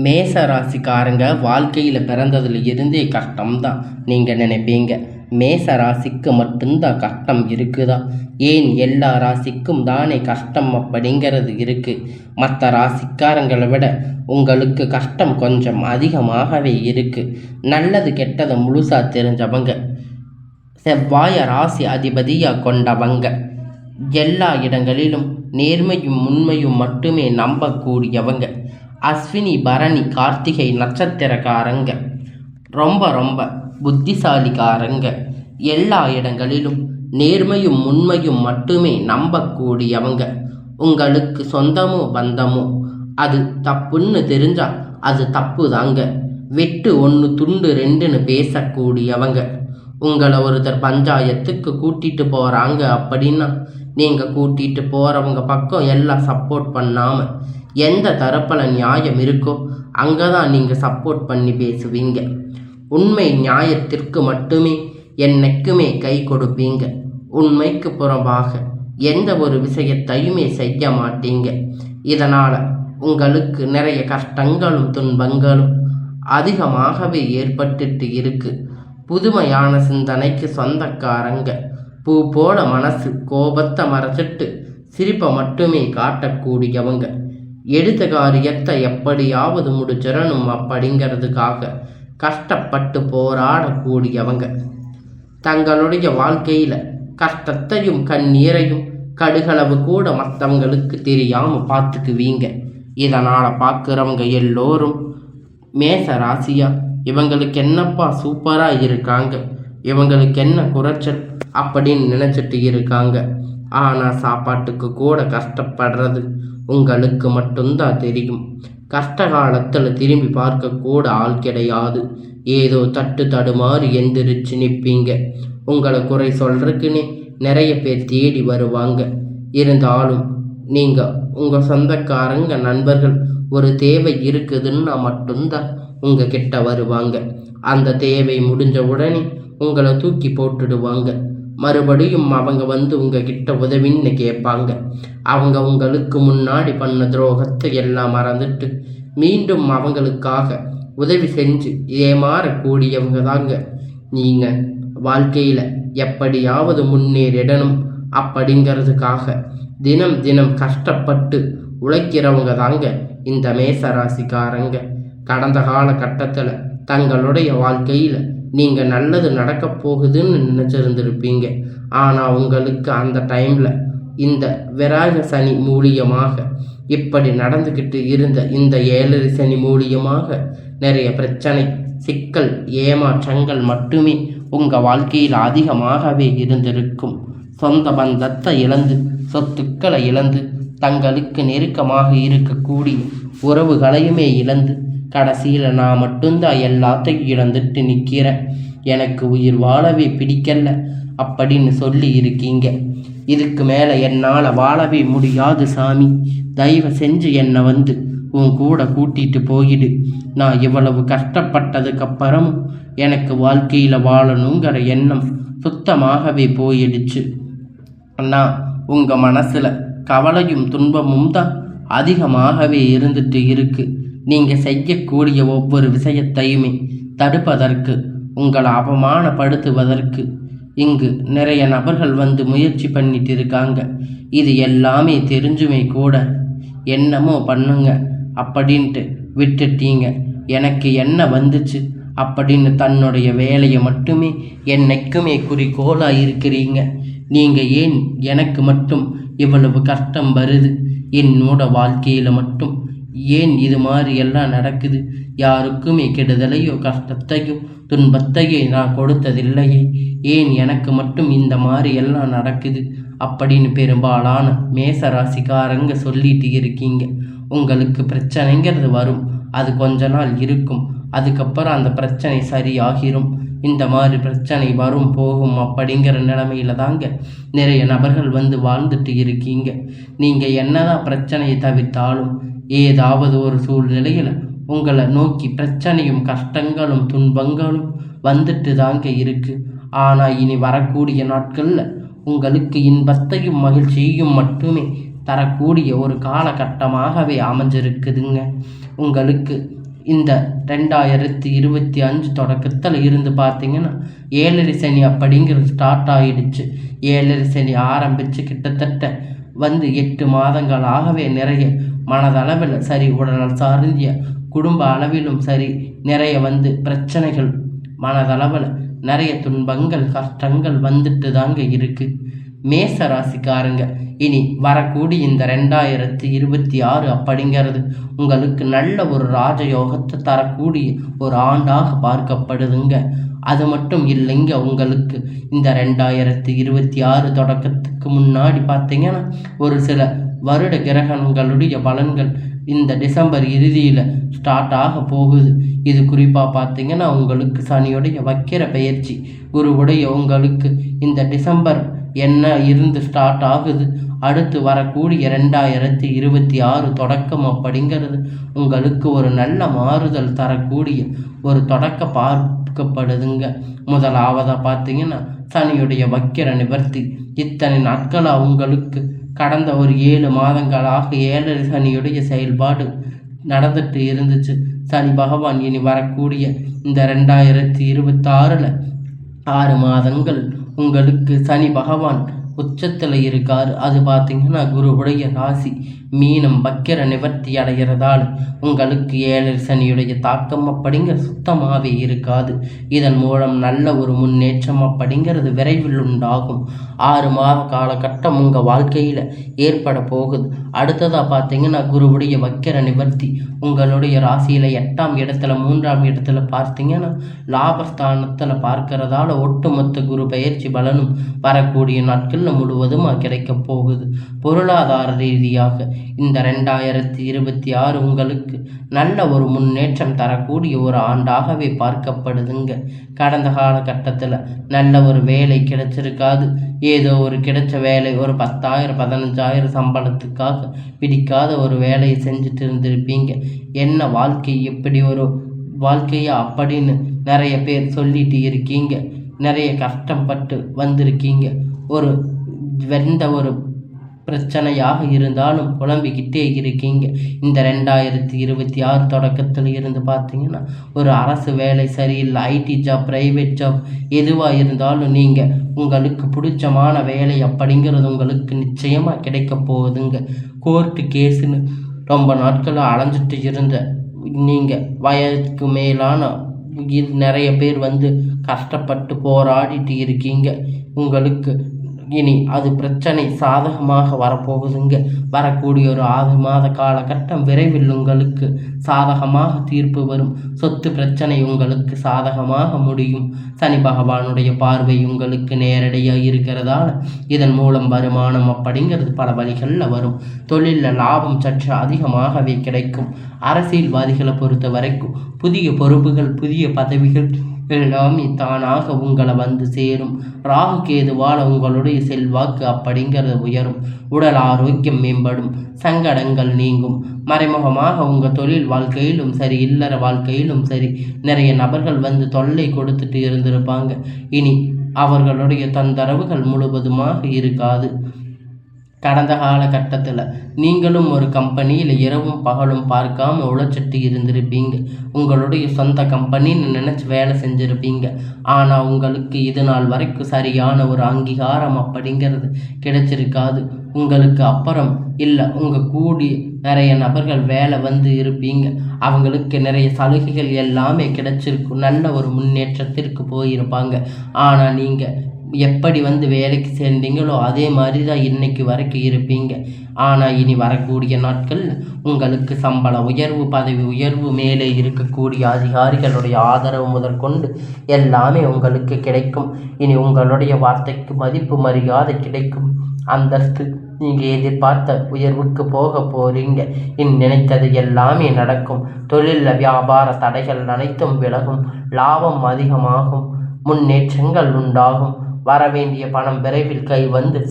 மேச ராசிக்காரங்க வாழ்க்கையில் பிறந்ததுல இருந்தே கஷ்டம்தான் நீங்கள் நினைப்பீங்க. மேச ராசிக்கு மட்டும்தான் கஷ்டம் இருக்குதா? ஏன் எல்லா ராசிக்கும் தானே கஷ்டம் அப்படிங்கிறது இருக்குது. மற்ற ராசிக்காரங்களை விட உங்களுக்கு கஷ்டம் கொஞ்சம் அதிகமாகவே இருக்குது. நல்லது கெட்டதை முழுசாக தெரிஞ்சவங்க, செவ்வாய ராசி அதிபதியாக கொண்டவங்க, எல்லா இடங்களிலும் நேர்மையும் உண்மையும் மட்டுமே நம்பக்கூடியவங்க, அஸ்வினி பரணி கார்த்திகை நட்சத்திரக்காரங்க, ரொம்ப புத்திசாலிக்காரங்க, எல்லா இடங்களிலும் நேர்மையும் உண்மையும் மட்டுமே நம்பக்கூடியவங்க. உங்களுக்கு சொந்தமோ பந்தமோ அது தப்புன்னு தெரிஞ்சா அது தப்பு தாங்க. வெட்டு ஒன்று துண்டு ரெண்டுன்னு பேசக்கூடியவங்க. உங்களை ஒருத்தர் பஞ்சாயத்துக்கு கூட்டிகிட்டு போகிறாங்க அப்படின்னா நீங்கள் கூட்டிகிட்டு போகிறவங்க பக்கம் எல்லாம் சப்போர்ட் பண்ணாமல் எந்த தரப்பில் நியாயம் இருக்கோ அங்கே தான் நீங்கள் சப்போர்ட் பண்ணி பேசுவீங்க. உண்மை நியாயத்திற்கு மட்டுமே என்னைக்குமே கை கொடுப்பீங்க. உண்மைக்கு புறம்பாக எந்த ஒரு விஷயத்தையுமே செய்ய மாட்டீங்க. இதனால் உங்களுக்கு நிறைய கஷ்டங்களும் துன்பங்களும் அதிகமாகவே ஏற்பட்டுட்டு இருக்கு. புதுமையான சிந்தனைக்கு சொந்தக்காரங்க, பூ போல மனசு, கோபத்தை மறைச்சிட்டு சிரிப்பை மட்டுமே காட்டக்கூடியவங்க, எடுத்த காரியத்தை எப்படியாவது முடிச்சிடணும் அப்படிங்கிறதுக்காக கஷ்டப்பட்டு போராடக்கூடியவங்க, தங்களுடைய வாழ்க்கையில் கஷ்டத்தையும் கண்ணீரையும் கடுகளவு கூட மற்றவங்களுக்கு தெரியாமல் பார்த்துக்குவீங்க. இதனால் பார்க்குறவங்க எல்லோரும் மேச ராசியா இவங்களுக்கு என்னப்பா சூப்பராக இருக்காங்க, இவங்களுக்கு என்ன குறைச்சல் அப்படின்னு நினச்சிட்டு இருக்காங்க. ஆனால் சாப்பாட்டுக்கு கூட கஷ்டப்படுறது உங்களுக்கு மட்டும்தான் தெரியும். கஷ்ட காலத்தில் திரும்பி பார்க்க கூட ஆள் கிடையாது. ஏதோ தடுமாறி எந்திரிச்சு நிற்பீங்க. உங்களை குறை சொல்றதுக்குன்னே நிறைய பேர் தேடி வருவாங்க. இருந்தாலும் நீங்கள் உங்கள் சொந்தக்காரங்க நண்பர்கள் ஒரு தேவை இருக்குதுன்னா மட்டும்தான் உங்கள் கிட்ட வருவாங்க. அந்த தேவை முடிஞ்ச உடனே உங்களை தூக்கி போட்டுடுவாங்க. மறுபடியும் அவங்க வந்து உங்ககிட்ட உதவின்னு கேட்பாங்க. அவங்க உங்களுக்கு முன்னாடி பண்ண துரோகத்தை எல்லாம் மறந்துட்டு மீண்டும் அவங்களுக்காக உதவி செஞ்சு ஏமாறக்கூடியவங்க தாங்க. நீங்கள் வாழ்க்கையில் எப்படியாவது முன்னேறிடணும் அப்படிங்கிறதுக்காக தினம் கஷ்டப்பட்டு உழைக்கிறவங்க தாங்க இந்த மேசராசிக்காரங்க. கடந்த காலகட்டத்தில் தங்களுடைய வாழ்க்கையில் நீங்கள் நல்லது நடக்க போகுதுன்னு நினச்சிருந்துருப்பீங்க. ஆனால் உங்களுக்கு அந்த டைமில் இந்த விராக சனி மூலியமாக இப்படி நடந்துக்கிட்டு இருந்த இந்த 7 சனி மூலியமாக நிறைய பிரச்சனை, சிக்கல், ஏமாற்றங்கள் மட்டுமே உங்கள் வாழ்க்கையில் அதிகமாகவே இருந்திருக்கும். சொந்த பந்தத்தை இழந்து, சொத்துக்களை இழந்து, தங்களுக்கு நெருக்கமாக இருக்கக்கூடிய உறவுகளையுமே இழந்து, கடைசியில் நான் மட்டும்தான் எல்லாத்தையும் இழந்துட்டு நிற்கிறேன், எனக்கு உயிர் வாழவே பிடிக்கல அப்படின்னு சொல்லி இருக்கீங்க. இதுக்கு மேலே என்னால் வாழவே முடியாது சாமி, தயவு செஞ்சு என்னை வந்து உன் கூட கூட்டிகிட்டு போயிடு. நான் இவ்வளவு கஷ்டப்பட்டதுக்கப்புறமும் எனக்கு வாழ்க்கையில் வாழணுங்கிற எண்ணம் சுத்தமாகவே போயிடுச்சு. நான் உங்கள் மனசில் கவலையும் துன்பமும் தான் அதிகமாகவே இருந்துட்டு இருக்கு. நீங்கள் செய்யக்கூடிய ஒவ்வொரு விஷயத்தையுமே தடுப்பதற்கு, உங்களை அவமானப்படுத்துவதற்கு இங்கு நிறைய நபர்கள் வந்து முயற்சி பண்ணிட்டு இருக்காங்க. இது எல்லாமே தெரிஞ்சுமே கூட என்னமோ பண்ணுங்க அப்படின்ட்டு விட்டுட்டீங்க. எனக்கு என்ன வந்துச்சு அப்படின்னு தன்னுடைய வேலையை மட்டுமே என்னைக்குமே குறிக்கோளாக இருக்கிறீங்க. நீங்கள் ஏன் எனக்கு மட்டும் இவ்வளவு கஷ்டம் வருது, என்னோட வாழ்க்கையில் மட்டும் ஏன் இது மாதிரி எல்லாம் நடக்குது, யாருக்குமே கெடுதலையோ கஷ்டத்தையோ துன்பத்தையோ நான் கொடுத்ததில்லையே, ஏன் எனக்கு மட்டும் இந்த மாதிரி எல்லாம் நடக்குது அப்படின்னு பெரும்பாலான மேசராசிக்காரங்க சொல்லிட்டு இருக்கீங்க. உங்களுக்கு பிரச்சனைங்கிறது வரும், அது கொஞ்ச நாள் இருக்கும், அதுக்கப்புறம் அந்த பிரச்சனை சரியாகிரும். இந்த மாதிரி பிரச்சனை வரும் போகும் அப்படிங்கிற நிலைமையில தாங்க நிறைய நபர்கள் வந்து வாழ்ந்துட்டு இருக்கீங்க. நீங்கள் என்னதான் பிரச்சனையை தவிர்த்தாலும் ஏதாவது ஒரு சூழ்நிலையில் உங்களை நோக்கி பிரச்சனையும் கஷ்டங்களும் துன்பங்களும் வந்துட்டு தாங்க இருக்கு. ஆனால் இனி வரக்கூடிய நாட்களில் உங்களுக்கு இன்பத்தையும் மகிழ்ச்சியையும் மட்டுமே தரக்கூடிய ஒரு காலகட்டமாகவே அமைஞ்சிருக்குதுங்க. உங்களுக்கு இந்த 2025 தொடக்கத்தில் இருந்து பார்த்தீங்கன்னா 7 சனி அப்படிங்கிறது ஸ்டார்ட் ஆகிடுச்சு. 7 சனி ஆரம்பித்து கிட்டத்தட்ட 8 மாதங்களாகவே நிறைய மனதளவில் சரி, உடல் சார்ந்திய குடும்ப அளவிலும் சரி, நிறைய பிரச்சனைகள், மனதளவில் நிறைய துன்பங்கள், கஷ்டங்கள் வந்துட்டு தாங்க இருக்குது. மேச ராசிக்காரங்க, இனி வரக்கூடிய இந்த 2026 அப்படிங்கிறது உங்களுக்கு நல்ல ஒரு ராஜயோகத்தை தரக்கூடிய ஒரு ஆண்டாக பார்க்கப்படுதுங்க. அது மட்டும் இல்லைங்க, உங்களுக்கு இந்த 2026 தொடக்கத்துக்கு முன்னாடி பார்த்தீங்கன்னா ஒரு சில வருட கிரகங்களுடைய பலன்கள் இந்த டிசம்பர் இறுதியில் ஸ்டார்ட் ஆக போகுது. இது குறிப்பாக பார்த்தீங்கன்னா உங்களுக்கு சனியுடைய வக்கிர பெயர்ச்சி, குருவுடைய உங்களுக்கு இந்த டிசம்பர் என்ன இருந்து ஸ்டார்ட் ஆகுது. அடுத்து வரக்கூடிய 2026 தொடக்கம் அப்படிங்கிறது உங்களுக்கு ஒரு நல்ல மாறுதல் தரக்கூடிய ஒரு தொடக்க பார்க்கப்படுதுங்க. முதலாவதாக பார்த்தீங்கன்னா சனியுடைய வக்கிர நிவர்த்தி. இத்தனை நாட்களாக உங்களுக்கு கடந்த ஒரு 7 மாதங்களாக 7 சனியுடைய செயல்பாடு நடந்துட்டு இருந்துச்சு. சனி பகவான் இனி வரக்கூடிய இந்த 2026 6 மாதங்கள் உங்களுக்கு சனி பகவான் உச்சத்தில் இருக்கார். அது பார்த்தீங்கன்னா குருவுடைய ராசி மீனம் வக்கிர நிவர்த்தி அடைகிறதால் உங்களுக்கு 7 சனியுடைய தாக்கம் அப்படிங்கிற சுத்தமாகவே இருக்காது. இதன் மூலம் நல்ல ஒரு முன்னேற்றம் அப்படிங்கிறது விரைவில் உண்டாகும். 6 மாத காலகட்டம் உங்கள் வாழ்க்கையில் ஏற்பட போகுது. அடுத்ததாக பார்த்தீங்கன்னா குருவுடைய வக்கிர நிவர்த்தி உங்களுடைய ராசியில் 8ஆம் இடத்துல 3ஆம் இடத்துல பார்த்தீங்கன்னா லாபஸ்தானத்தில் பார்க்கறதால ஒட்டுமொத்த குரு பெயர்ச்சி பலனும் வரக்கூடிய நாட்களில் முழுவதுமாக கிடைக்க போகுது. பொருளாதார ரீதியாக இந்த 2026 உங்களுக்கு நல்ல ஒரு முன்னேற்றம் தரக்கூடிய ஒரு ஆண்டாகவே பார்க்கப்படுதுங்க. கடந்த காலகட்டத்தில் நல்ல ஒரு வேலை கிடைச்சிருக்காது. ஏதோ ஒரு கிடைச்ச வேலை ஒரு 10,000 15,000 சம்பளத்துக்காக பிடிக்காத ஒரு வேலையை செஞ்சுட்டு இருந்திருப்பீங்க. என்ன வாழ்க்கை, எப்படி ஒரு வாழ்க்கையா அப்படின்னு நிறைய பேர் சொல்லிட்டு இருக்கீங்க. நிறைய கஷ்டப்பட்டு வந்திருக்கீங்க. எந்த ஒரு பிரச்சனையாக இருந்தாலும் புலம்பிக்கிட்டே இருக்கீங்க. இந்த 2026 தொடக்கத்தில் இருந்து பார்த்தீங்கன்னா ஒரு அரசு வேலை சரியில்லை, ஐடி ஜாப், ப்ரைவேட் ஜாப் எதுவாக இருந்தாலும் நீங்கள் உங்களுக்கு பிடிச்சமான வேலை அப்படிங்கிறது உங்களுக்கு நிச்சயமாக கிடைக்க போகுதுங்க. கோர்ட்டு கேஸுன்னு ரொம்ப நாட்களாக அலைஞ்சிட்டு இருந்த நீங்கள் வயதுக்கு மேலான நிறைய பேர் கஷ்டப்பட்டு போராடிட்டு இருக்கீங்க. உங்களுக்கு இனி அது பிரச்சனை சாதகமாக வரப்போகுதுங்க. வரக்கூடிய ஒரு 6 மாத காலகட்டம் விரைவில் உங்களுக்கு சாதகமாக தீர்ப்பு வரும். சொத்து பிரச்சனை உங்களுக்கு சாதகமாக முடியும். சனி பகவானுடைய பார்வை உங்களுக்கு நேரடியாக இருக்கிறதால இதன் மூலம் வருமானம் அப்படிங்கிறது பல வழிகளில் வரும். தொழிலில் லாபம் சற்று அதிகமாகவே கிடைக்கும். அரசியல்வாதிகளை பொறுத்த வரைக்கும் புதிய பொறுப்புகள், புதிய பதவிகள் எல்லாமே தானாக உங்களை சேரும். ராகு கேதுவால் உங்களுடைய செல்வாக்கு அப்படிங்கிறது உயரும். உடல் ஆரோக்கியம் மேம்படும். சங்கடங்கள் நீங்கும். மறைமுகமாக உங்கள் தொழில் வாழ்க்கையிலும் சரி, இல்லற வாழ்க்கையிலும் சரி, நிறைய நபர்கள் தொல்லை கொடுத்துட்டு இருந்திருப்பாங்க. இனி அவர்களுடைய தொந்தரவுகள் முழுவதுமாக இருக்காது. கடந்த காலகட்டத்தில் நீங்களும் ஒரு கம்பெனியில் இரவும் பகலும் பார்க்காம உழைச்சிட்டு இருந்திருப்பீங்க. உங்களுடைய சொந்த கம்பெனின்னு நினச்சி வேலை செஞ்சுருப்பீங்க. ஆனால் உங்களுக்கு இது நாள் வரைக்கும் சரியான ஒரு அங்கீகாரம் அப்படிங்கிறது கிடைச்சிருக்காது. உங்களுக்கு அப்புறம் இல்லை, உங்கள் கூடி நிறைய நபர்கள் வேலை இருப்பீங்க. அவங்களுக்கு நிறைய சலுகைகள் எல்லாமே கிடைச்சிருக்கும். நல்ல ஒரு முன்னேற்றத்திற்கு போயிருப்பாங்க. ஆனால் நீங்கள் எப்படி வேலைக்கு சேர்ந்தீங்களோ அதே மாதிரி தான் இன்னைக்கு வரைக்கும் இருப்பீங்க. ஆனால் இனி வரக்கூடிய நாட்கள் உங்களுக்கு சம்பள உயர்வு, பதவி உயர்வு, மேலே இருக்கக்கூடிய அதிகாரிகளுடைய ஆதரவு முதற்கொண்டு எல்லாமே உங்களுக்கு கிடைக்கும். இனி உங்களுடைய வார்த்தைக்கு மதிப்பு மரியாதை கிடைக்கும். அந்தஸ்து, நீங்கள் எதிர்பார்த்த உயர்வுக்கு போக போகிறீங்க. நினைத்தது எல்லாமே நடக்கும். தொழிலில் வியாபார தடைகள் அனைத்தும் விலகும். லாபம் அதிகமாகும். முன்னேற்றங்கள் உண்டாகும். வரவேண்டிய பணம் விரைவில் கை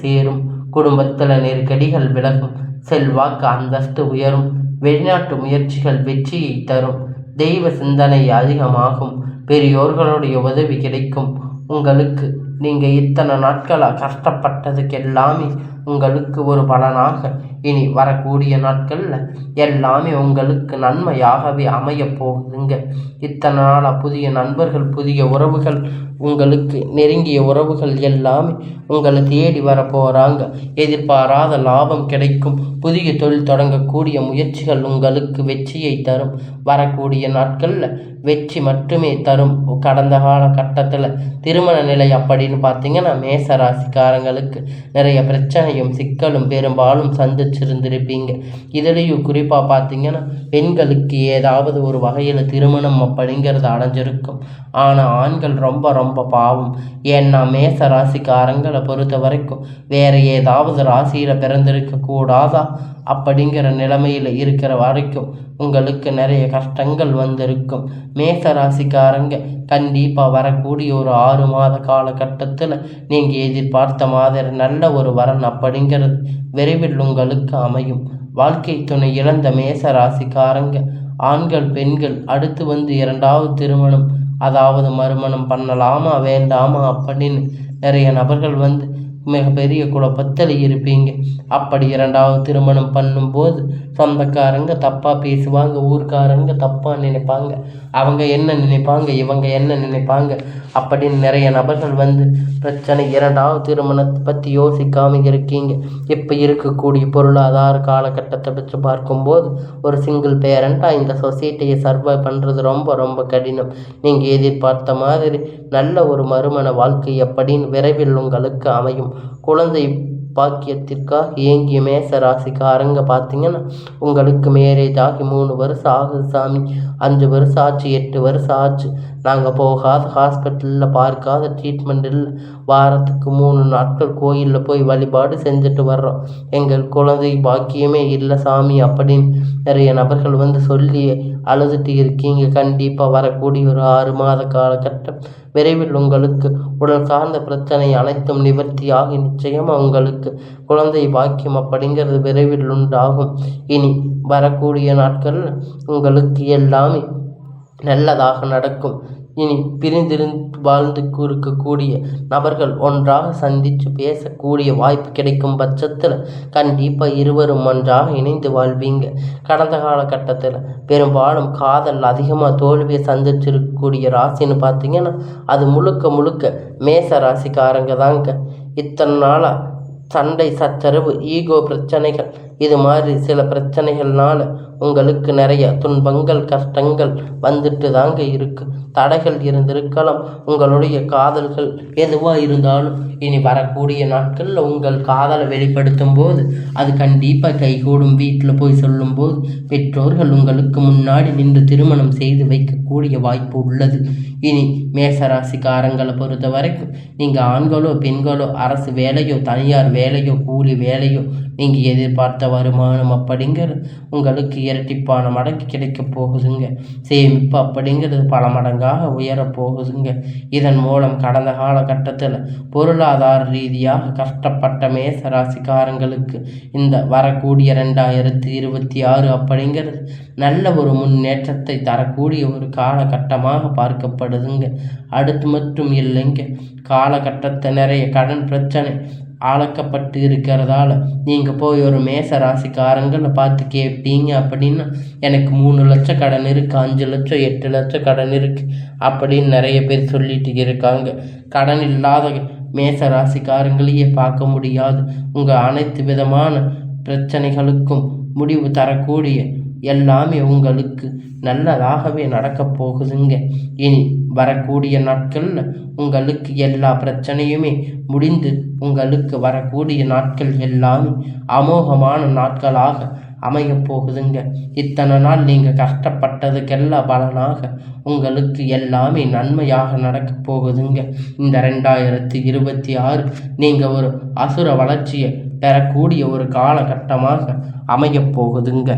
சேரும். குடும்பத்தில் நெருக்கடிகள் விலகும். செல்வாக்கு அந்தஸ்து உயரும். வெளிநாட்டு முயற்சிகள் வெற்றியை தரும். தெய்வ சிந்தனை அதிகமாகும். பெரியோர்களுடைய உதவி கிடைக்கும். உங்களுக்கு நீங்கள் இத்தனை நாட்களாக கஷ்டப்பட்டதுக்கு எல்லாமே உங்களுக்கு ஒரு பலனாக இனி வரக்கூடிய நாட்களில் எல்லாமே உங்களுக்கு நன்மையாகவே அமைய போகுதுங்க. இத்தனை நாளாக புதிய நண்பர்கள், புதிய உறவுகள், உங்களுக்கு நெருங்கிய உறவுகள் எல்லாமே உங்களை தேடி வர போகிறாங்க. எதிர்பாராத லாபம் கிடைக்கும். புதிய தொழில் தொடங்கக்கூடிய முயற்சிகள் உங்களுக்கு வெற்றியை தரும். வரக்கூடிய நாட்களில் வெற்றி மட்டுமே தரும். கடந்த காலகட்டத்தில் திருமண நிலை அப்படின்னு பார்த்தீங்கன்னா மேச ராசிக்காரங்களுக்கு நிறைய பிரச்சனையும் சிக்கலும் பெரும்பாலும் சந்திச்சிருந்திருப்பீங்க. இதுலேயும் குறிப்பாக பார்த்தீங்கன்னா பெண்களுக்கு ஏதாவது ஒரு வகையில் திருமணம் அப்படிங்கிறது அடைஞ்சிருக்கும். ஆனால் ஆண்கள் ரொம்ப ரொம்ப பாவம். ஏன்னா மேச ராசிக்காரங்களை பொறுத்த வரைக்கும் வேறு ஏதாவது ராசியில் பிறந்திருக்க கூடாதா அப்படிங்கிற நிலைமையில் இருக்கிற வரைக்கும் உங்களுக்கு நிறைய கஷ்டங்கள் வந்திருக்கும். மேச ராசிக்காரங்க கண்டிப்பாக வரக்கூடிய ஒரு 6 மாத காலகட்டத்தில் நீங்கள் எதிர்பார்த்த மாதிரி நல்ல ஒரு வரன் அப்படிங்கிறது விரைவில் உங்களுக்கு அமையும். வாழ்க்கை துணை இழந்த மேச ராசிக்காரங்க ஆண்கள் பெண்கள் அடுத்து வந்து 2வது திருமணம் அதாவது மறுமணம் பண்ணலாமா வேண்டாமா அப்படின்னு நிறைய நபர்கள் வந்து மிகப்பெரிய குழப்பத்தில் இருப்பீங்க. அப்படி 2வது திருமணம் பண்ணும்போது சொந்தக்காரங்க தப்பாக பேசுவாங்க, ஊர்க்காரங்க தப்பாக நினைப்பாங்க, அவங்க என்ன நினைப்பாங்க, இவங்க என்ன நினைப்பாங்க அப்படின்னு நிறைய நபர்கள் வந்து பிரச்சனை. 2வது திருமணத்தை பற்றி யோசிக்காமல் இருக்கீங்க. இப்போ இருக்கக்கூடிய பொருளாதார காலகட்டத்தை வச்சு பார்க்கும்போது ஒரு சிங்கிள் பேரண்ட்டாக இந்த சொசைட்டியை சர்வை பண்ணுறது ரொம்ப ரொம்ப கடினம். நீங்கள் எதிர்பார்த்த மாதிரி நல்ல ஒரு மறுமண வாழ்க்கை அப்படின்னு விரைவில் உங்களுக்கு அமையும். குழந்தை பாக்கியத்திற்காக ஏங்கிய மேச ராசிக்காரங்க பார்த்தீங்கன்னா உங்களுக்கு மேரேஜ் ஆகி 3 வருஷம் ஆகுது சாமி, 5 வருஷம் ஆச்சு, 8 வருஷம் ஆச்சு, நாங்கள் போகாத ஹாஸ்பிட்டலில் பார்க்காத ட்ரீட்மெண்ட் இல்லை, வாரத்துக்கு 3 நாட்கள் கோயிலில் போய் வழிபாடு செஞ்சுட்டு வர்றோம், எங்கள் குழந்தை பாக்கியமே இல்லை சாமி அப்படின்னு நிறைய நபர்கள் வந்து சொல்லி அழுதுட்டு இருக்கீங்க. கண்டிப்பாக வரக்கூடிய ஒரு 6 மாத காலகட்டம் விரைவில் உங்களுக்கு உடல் சார்ந்த பிரச்சனை அனைத்தும் நிவர்த்தியாகி நிச்சயமாக உங்களுக்கு குழந்தை பாக்கியம் அப்படிங்கிறது விரைவில் உண்டாகும். இனி வரக்கூடிய நாட்களில் உங்களுக்கு எல்லாமே நல்லதாக நடக்கும். இனி பிரிந்திருந்து வாழ்ந்து இருக்கக்கூடிய நபர்கள் ஒன்றாக சந்தித்து பேசக்கூடிய வாய்ப்பு கிடைக்கும் பட்சத்தில் கண்டிப்பாக இருவரும் ஒன்றாக இணைந்து வாழ்வீங்க. கடந்த காலகட்டத்தில் பெரும்பாலும் காதல் அதிகமாக தோல்வியை சந்திச்சிருக்கக்கூடிய ராசின்னு பார்த்தீங்கன்னா அது முழுக்க முழுக்க மேச ராசிக்காரங்க தாங்க. இத்தனை நாளாக சண்டை சச்சரவு ஈகோ பிரச்சனைகள் இது மாதிரி சில பிரச்சனைகள்னால உங்களுக்கு நிறைய துன்பங்கள் கஷ்டங்கள் வந்துட்டு தாங்க இருக்குது. தடைகள் இருந்திருக்கலாம். உங்களுடைய காதல்கள் எதுவாக இருந்தாலும் இனி வரக்கூடிய நாட்களில் உங்கள் காதலை வெளிப்படுத்தும் போது அது கண்டிப்பாக கைகூடும். வீட்டில் போய் சொல்லும்போது பெற்றோர்கள் உங்களுக்கு முன்னாடி நின்று திருமணம் செய்து வைக்கக்கூடிய வாய்ப்பு உள்ளது. இனி மேசராசிக்காரங்களை பொறுத்த வரைக்கும் நீங்கள் ஆண்களோ பெண்களோ அரசு வேலையோ தனியார் வேலையோ கூலி வேலையோ நீங்கள் எதிர்பார்த்த வருமானம் அப்படிங்கிறது உங்களுக்கு இரட்டிப்பான மடங்கு கிடைக்க போகுதுங்க. சேமிப்பு அப்படிங்கிறது பல மடங்காக உயரப்போகுதுங்க. இதன் மூலம் கடந்த காலகட்டத்தில் பொருளாதார ரீதியாக கஷ்டப்பட்ட மேச ராசிக்காரங்களுக்கு இந்த வரக்கூடிய 2026 அப்படிங்கிறது நல்ல ஒரு முன்னேற்றத்தை தரக்கூடிய ஒரு காலகட்டமாக பார்க்கப்படுதுங்க. அடுத்து மட்டும் இல்லைங்க, காலகட்டத்தை நிறைய கடன் பிரச்சனை ஆளக்கப்பட்டு இருக்கிறதால நீங்கள் போய் ஒரு மேச ராசிக்காரங்களை பார்த்து கேட்டீங்க அப்படின்னா எனக்கு 3 லட்சம் கடன் இருக்குது, 5 லட்சம் 8 லட்சம் கடன் இருக்குது அப்படின்னு நிறைய பேர் சொல்லிட்டு இருக்காங்க. கடன் இல்லாத மேச ராசிக்காரங்களையே பார்க்க முடியாது. உங்கள் அனைத்து விதமான பிரச்சனைகளுக்கும் முடிவு தரக்கூடிய எல்லாமே உங்களுக்கு நல்லதாகவே நடக்கப் போகுதுங்க. இனி வரக்கூடிய நாட்களில் உங்களுக்கு எல்லா பிரச்சனையுமே முடிந்து உங்களுக்கு வரக்கூடிய நாட்கள் எல்லாமே அமோகமான நாட்களாக அமையப் போகுதுங்க. இத்தனை நாள் நீங்கள் கஷ்டப்பட்டதுக்கெல்லாம் பலனாக உங்களுக்கு எல்லாமே நன்மையாக நடக்கப் போகுதுங்க. இந்த 2026 நீங்கள் ஒரு அசுர வளர்ச்சியை பெறக்கூடிய ஒரு காலகட்டமாக அமையப் போகுதுங்க.